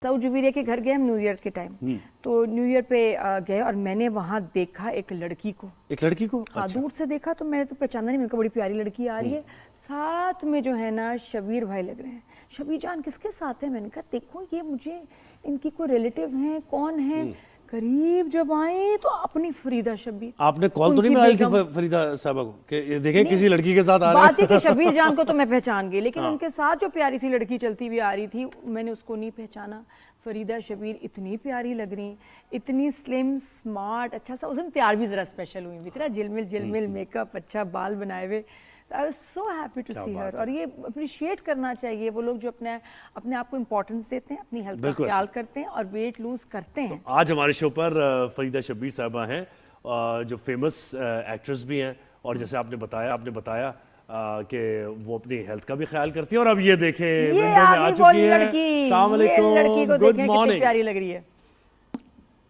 South जुबीरिया के घर गए हम न्यू ईयर के टाइम। तो न्यू ईयर पे गए और मैंने वहाँ देखा एक लड़की को। हाँ, अच्छा। दूर से देखा तो मैंने तो पहचाना नहीं, मेरे को बड़ी प्यारी लड़की आ रही है, साथ में जो है ना शबीर भाई लग रहे हैं। शबीर जान किसके साथ है? मैंने कहा देखो ये मुझे इनकी कोई रिलेटिव हैं, कौन है। करीब जब आए तो अपनी फरीदा शबीर। आपने कॉल तो नहीं मिलाई थी फरीदा साहबा को कि ये देखें किसी लड़की के साथ आ रहे हैं? बात ही कि शबीर जान को तो मैं पहचान गई, लेकिन उनके साथ जो प्यारी सी लड़की चलती हुई आ रही थी मैंने उसको नहीं पहचाना। फरीदा शबीर इतनी प्यारी लग रही, इतनी स्लिम स्मार्ट, अच्छा सा। उस दिन तैयार भी जरा स्पेशल हुई थी ना, झिलमिल मेकअप, अच्छा बाल बनाए हुए। I was so happy to see her. और ये अप्रिशिएट करना चाहिए वो लोग जो अपने आप को इम्पोर्टेंस देते हैं, अपनी हेल्थ का ख्याल करते हैं और वेट लूज करते हैं। तो आज हमारे शो पर फरीदा शबीर साहबा हैं, जो फेमस एक्ट्रेस भी हैं, और जैसे आपने बताया कि वो अपनी हेल्थ का भी ख्याल करती हैं। और अब ये देखें विंडो में आ चुकी हैं। अस्सलाम वालेकुम, गुड मॉर्निंग। प्यारी लग रही है।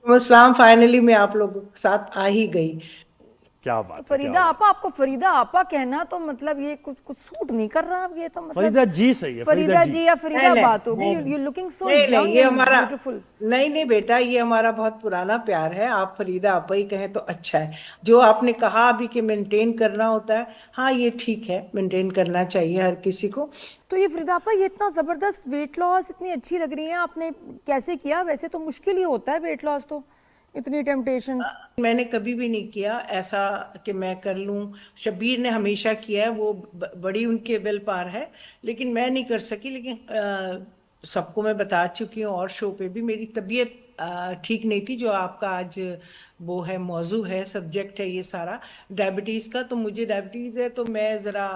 अस्सलाम। फाइनली मैं आप लोगों के साथ आ ही गई। क्या बात है, फरीदा आपा, आपको फरीदा आपा कहना तो मतलब ये कुछ सूट नहीं कर रहा। ये तो मतलब फरीदा जी सही है, फरीदा जी या फरीदा बात होगी। You looking so young and beautiful. नहीं बेटा, ये हमारा बहुत पुराना प्यार है। आप फरीदा आपा ही कहें तो अच्छा है। जो आपने कहा अभी कि मेंटेन करना होता है, हाँ ये ठीक है, मेंटेन करना चाहिए हर किसी को। तो ये फरीदा आपा, ये इतना जबरदस्त वेट लॉस, इतनी अच्छी लग रही है, आपने कैसे किया? वैसे तो मुश्किल ही होता है वेट लॉस, तो इतनी टेम्पटेशंस। मैंने कभी भी नहीं किया ऐसा कि मैं कर लूं। शबीर ने हमेशा किया है, वो बड़ी उनके विल पावर है, लेकिन मैं नहीं कर सकी। लेकिन सबको मैं बता चुकी हूँ और शो पे भी मेरी तबीयत ठीक नहीं थी। जो आपका आज वो है मौजू है, सब्जेक्ट है ये सारा डायबिटीज़ का। तो मुझे डायबिटीज़ है, तो मैं ज़रा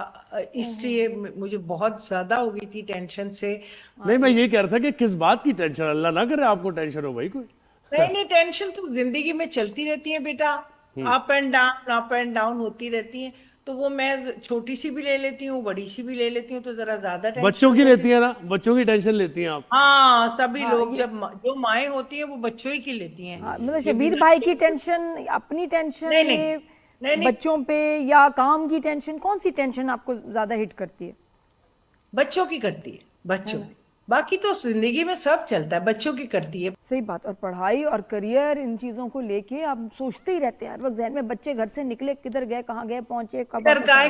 इसलिए मुझे बहुत ज़्यादा हो गई थी टेंशन से। नहीं, मैं ये कह रहा था कि किस बात की टेंशन, अल्लाह ना करे आपको टेंशन हो भाई कोई। नहीं, टेंशन तो जिंदगी में चलती रहती है बेटा। अप एंड डाउन होती रहती है। तो वो मैं छोटी सी भी ले लेती हूँ, बड़ी सी भी ले लेती हूँ, तो जरा ज्यादा टेंशन बच्चों की लेती है ना, बच्चों की टेंशन लेती हैं आप? हाँ, सभी लोग जब जो माएँ होती हैं वो बच्चों ही की लेती हैं। मतलब शबीर भाई की टेंशन, अपनी टेंशन, नहीं, बच्चों पे या काम की टेंशन, कौन सी टेंशन आपको ज्यादा हिट करती है? बच्चों की करती है, बच्चों की। बाकी तो जिंदगी में सब चलता है, बच्चों की करती है। सही बात। और पढ़ाई और करियर, इन चीजों को लेके आप सोचते ही रहते हैं हर वक्त जहन में, बच्चे घर से निकले किधर गए, कहाँ गए, पहुंचे कब,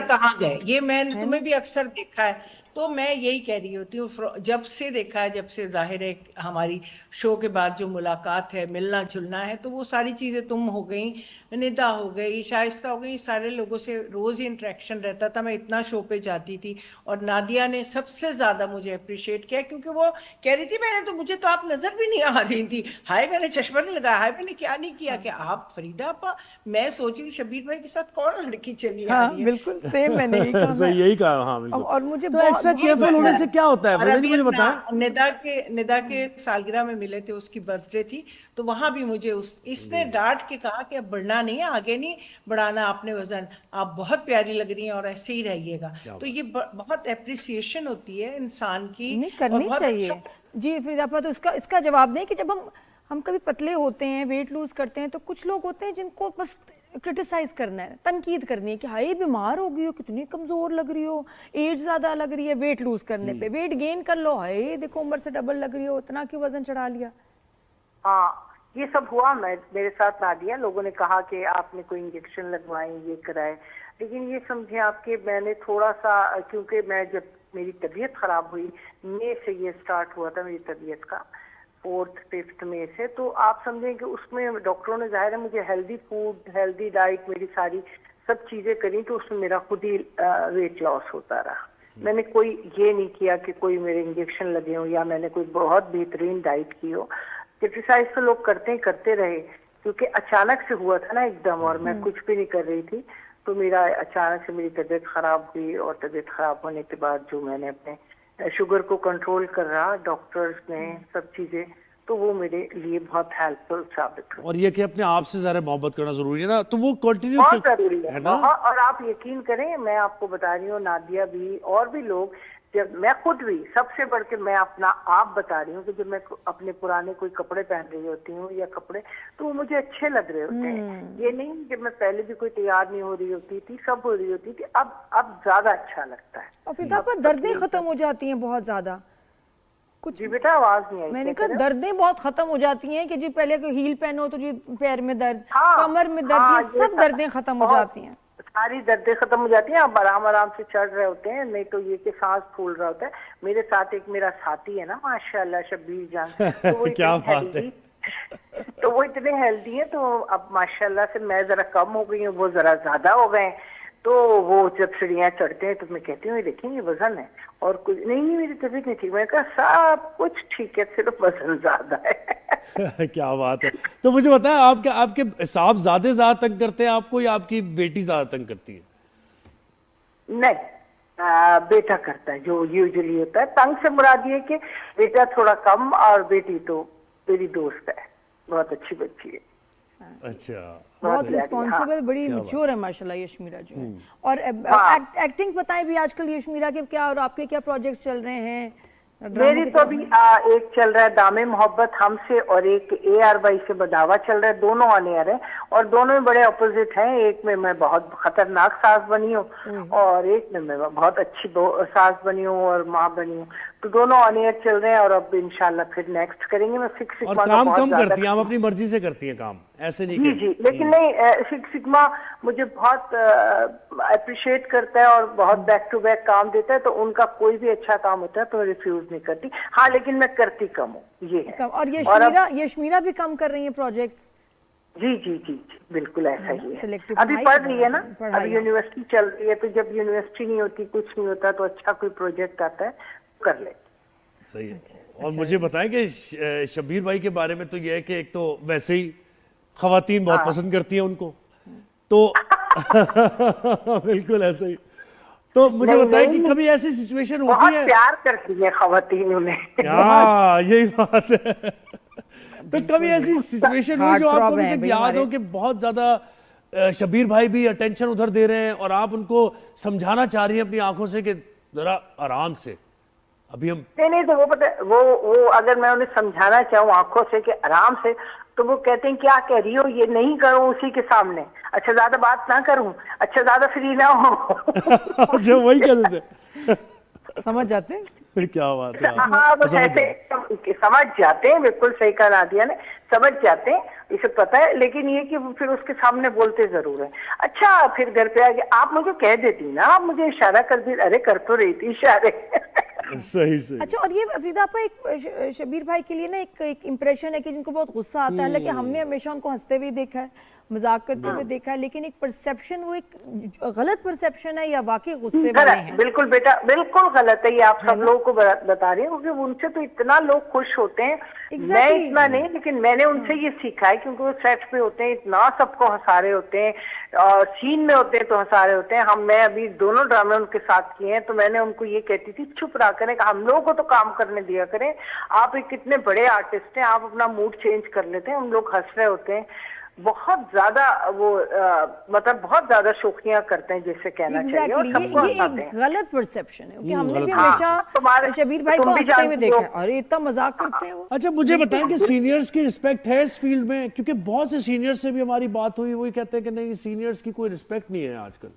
कहाँ गए, ये मैंने तुम्हें भी अक्सर देखा है। तो मैं यही कह रही होती हूँ, जब से देखा है, जब से जाहिर है हमारी शो के बाद जो मुलाकात है, मिलना जुलना है, तो वो सारी चीजें, तुम हो गई, निदा हो गई, शाइस्ता हो गई, सारे लोगों से रोज ही इंटरेक्शन रहता था। मैं इतना शो पे जाती थी। और नादिया ने सबसे ज्यादा मुझे अप्रिशिएट किया, क्योंकि वो कह रही थी मुझे तो आप नजर भी नहीं आ रही थी। हाय मैंने चश्मा नहीं लगाया, हाय मैंने क्या नहीं किया कि आप फरीदा आपा। मैं सोच रही हूँ शबीर भाई के साथ कौन लड़की चली आ रही है। बिल्कुल सेम, मैंने यही कहा। हाँ बिल्कुल। और मुझे तो एक्स्ट्रा केयरफुल होने से क्या होता है? मुझे बताएं। निदा के सालगिरह में मिले थे, उसकी बर्थडे थी, तो वहां भी मुझे इसने डांट के कहा कि अब बढ़ना नहीं है, आगे नहीं बढ़ाना आपने वजन, आप बहुत प्यारी लग रही हैं और ऐसे ही रहिएगा। तो ये बहुत एप्रिसिएशन होती है इंसान की, नहीं करनी चाहिए जी फरीदा आपा। तो इसका जवाब नहीं कि जब हम कभी पतले होते हैं, वेट लूज करते हैं, तो कुछ लोग होते हैं जिनको बस क्रिटिसाइज करना है, तनकीद करनी है कि हाय बीमार हो गई हो, कितनी कमजोर लग रही हो, एज ज्यादा लग रही है वेट लूज करने पे, वेट गेन कर लो, हाय देखो उम्र से डबल लग रही हो, इतना क्यों वजन चढ़ा लिया। हाँ, ये सब हुआ। मेरे साथ नादिया, लोगों ने कहा कि आपने कोई इंजेक्शन लगवाए, ये कराए, लेकिन ये समझे आपके मैंने थोड़ा सा, क्योंकि मैं जब मेरी तबीयत खराब हुई, मई से ये स्टार्ट हुआ था मेरी तबीयत का, 4th-5th मई से, तो आप समझें कि उसमें डॉक्टरों ने जाहिर है मुझे हेल्दी फूड, हेल्दी डाइट, मेरी सारी सब चीजें करी, तो उसमें मेरा खुद ही वेट लॉस होता रहा। मैंने कोई ये नहीं किया कि कोई मेरे इंजेक्शन लगे हो या मैंने कोई बहुत बेहतरीन डाइट की हो। क्रिटिसाइज तो लोग करते रहे, क्योंकि अचानक से हुआ था ना एकदम, और मैं कुछ भी नहीं कर रही थी। तो मेरा अचानक से मेरी तबीयत खराब हुई, और तबीयत खराब होने के बाद जो मैंने अपने शुगर को कंट्रोल कर रहा, डॉक्टर्स ने सब चीजें, तो वो मेरे लिए बहुत हेल्पफुल साबित हुआ। और ये कि अपने आप से ज्यादा मोहब्बत करना जरूरी है ना, तो वो कंटिन्यू बहुत जरूरी है ना। और आप यकीन करें, मैं आपको बता रही हूँ, नादिया भी और भी लोग, जब मैं खुद भी, सबसे बढ़ के मैं अपना आप बता रही हूँ कि जब मैं अपने पुराने कोई कपड़े पहन रही होती हूँ या कपड़े, तो वो मुझे अच्छे लग रहे होते हैं। ये नहीं कि मैं पहले भी कोई तैयार नहीं हो रही होती थी, सब हो रही होती थी, अब ज्यादा अच्छा लगता है। और फिर आपको दर्दें खत्म हो जाती हैं बहुत ज्यादा। कुछ जी बेटा आवाज नहीं आई। मैंने क्या कहा कह रहे दर्दें बहुत खत्म हो जाती हैं कि जी पहले को हील पहनो तो जी पैर में दर्द, हाँ, कमर में दर्द, हाँ, ये ये सब दर्दें खत्म हो बहुत- जाती हैं। सारी दर्दें खत्म हो जाती हैं, आप आराम आराम से चढ़ रहे होते हैं, नहीं तो ये कि सांस फूल रहा होता है। मेरे साथ एक मेरा साथी है ना माशाल्लाह शब्बीर जान, तो वो क्या इतने बात है। तो वो इतने हेल्दी है, तो अब माशाल्लाह से मैं जरा कम हो गई हूँ, वो जरा ज्यादा हो गए हैं। तो वो जब सीढ़ियाँ चढ़ते हैं तो मैं कहती हूँ ये देखिए ये वजन है और कुछ नहीं, मेरी तबीयत नहीं ठीक। मैंने कहा सब कुछ ठीक है, सिर्फ वजन ज्यादा है। क्या बात है। तो मुझे बताएं आपके साहब ज्यादा तंग करते हैं आपको या आपकी बेटी ज्यादा तंग करती है? नहीं, बेटा करता है जो यूजुअली होता है। तंग से मुराद ये कि बेटा थोड़ा कम और बेटी तो मेरी दोस्त है, बहुत अच्छी बच्ची है। अच्छा, बहुत प्यारी, रिस्पॉन्सिबल, बड़ी मैच्योर है माशाल्लाह यशमीरा जो है। और एक्टिंग बताएं भी आजकल यशमीरा के क्या और आपके क्या प्रोजेक्ट्स चल रहे हैं? ड्रामों मेरी के तो चल अभी रहे हैं? एक चल रहा है दामे मोहब्बत हमसे और एक AR बाई से बदावा चल रहा है, दोनों ऑन एयर है और दोनों में बड़े अपोजिट हैं। एक में मैं बहुत खतरनाक सास बनी हूँ और एक में मैं बहुत अच्छी सास बनी हूँ और माँ बनी हूँ। तो दोनों ऑन एयर चल रहे हैं और अब इंशाल्लाह फिर नेक्स्ट करेंगे। मैं सिक्स और सिग्मा का काम बहुत कम ज्यादा करती हैं आप, अपनी मर्जी से करती हैं काम, ऐसे नहीं जी कि जी, लेकिन नहीं, सिक्स सिग्मा मुझे बहुत अप्रिशिएट करता है और बहुत बैक टू बैक काम देता है, तो उनका कोई भी अच्छा काम होता है तो रिफ्यूज नहीं करती। हाँ, लेकिन मैं करती कम हूँ, ये है। कम। और अब- यशमीरा भी कम कर रही है प्रोजेक्ट्स? जी जी जी जी, बिल्कुल ऐसा ही है। Selective अभी पढ़ाई पढ़ कर रही है ना, पढ़ाई, अभी यूनिवर्सिटी चल रही है, तो जब यूनिवर्सिटी नहीं होती, कुछ नहीं होता, तो अच्छा कोई प्रोजेक्ट आता है कर ले। सही है। और मुझे बताएं कि शब्बीर भाई के बारे में तो यह है कि एक तो वैसे ही खवातीन बहुत पसंद करती हैं उनको, तो बिल्कुल ऐसे ही। तो मुझे नहीं, बताएं कि नहीं, कभी ऐसी सिचुएशन बहुत होती है? प्यार करती है खवातीन उन्हें। हाँ, यही बात है। तो कभी ऐसी सिचुएशन हुई जो Heartthrob आपको अभी हैं तक भाई याद हमारे। हो कि बहुत ज्यादा शब्बीर भाई भी अटेंशन उधर दे रहे हैं और आप उनको समझाना चाह रही हैं अपनी आंखों से कि जरा आराम से, अभी हम नहीं, तो वो पता है, वो अगर मैं उन्हें समझाना चाहूँ आंखों से कि आराम से, तो वो कहते हैं क्या कह रही हो, ये नहीं करूँ उसी के सामने, अच्छा ज्यादा बात ना करूँ, अच्छा ज्यादा फ्री ना हो। अच्छा वही कह देते समझ जाते हैं? हैं। क्या बात है। हाँ, बस समझ ऐसे समझ जाते हैं, बिल्कुल सही कहा नादिया ने, समझ जाते हैं, इसे पता है। लेकिन ये कि वो फिर उसके सामने बोलते जरूर है। अच्छा, फिर घर पे आके आप मुझे कह देती ना, आप मुझे इशारा कर दी, अरे कर तो रही थी इशारे। सही सही। अच्छा, और ये फरीदा आपा एक शबीर भाई के लिए ना एक इम्प्रेशन है कि जिनको बहुत गुस्सा आता है, हालांकि हमने हमेशा उनको हंसते हुए देखा है, मजाक करते हुए देखा है, लेकिन एक परसेप्शन, वो एक गलत परसेप्शन है या वाकई गुस्से वाले गलत, हैं? बिल्कुल बेटा, बिल्कुल गलत है। ये आप सब लोगों को बता रही हूँ, क्योंकि उनसे तो इतना लोग खुश होते हैं। Exactly. मैं इतना नहीं, लेकिन मैंने उनसे ये सीखा है, क्योंकि वो सेट पे होते हैं, इतना सबको हंसा रहे होते हैं और सीन में होते हैं तो हंसा रहे होते हैं। मैं अभी दोनों ड्रामे उनके साथ किए हैं, तो मैंने उनको ये कहती थी चुप रहा करें, हम लोगों को तो काम करने दिया करें। आप एक कितने बड़े आर्टिस्ट हैं, आप अपना मूड चेंज कर लेते हैं। उन लोग हंस रहे होते हैं, बहुत ज्यादा वो मतलब बहुत ज्यादा शोखियां करते हैं, जैसे कहना चाहिए, और एग्जैक्टली, सबको ये हंसाते एक हैं। गलत परसेप्शन है, क्योंकि हमने भी गलत हमेशा शबीर भाई को तुम भी हंसते हुए जानती देखा हो। है, अरे इतना मजाक करते हैं वो। अच्छा मुझे बताएं कि सीनियर्स की रिस्पेक्ट है इस फील्ड में, क्योंकि बहुत से सीनियर्स से भी हमारी बात हुई, वही कहते हैं कि नहीं सीनियर्स की कोई रिस्पेक्ट नहीं है आजकल।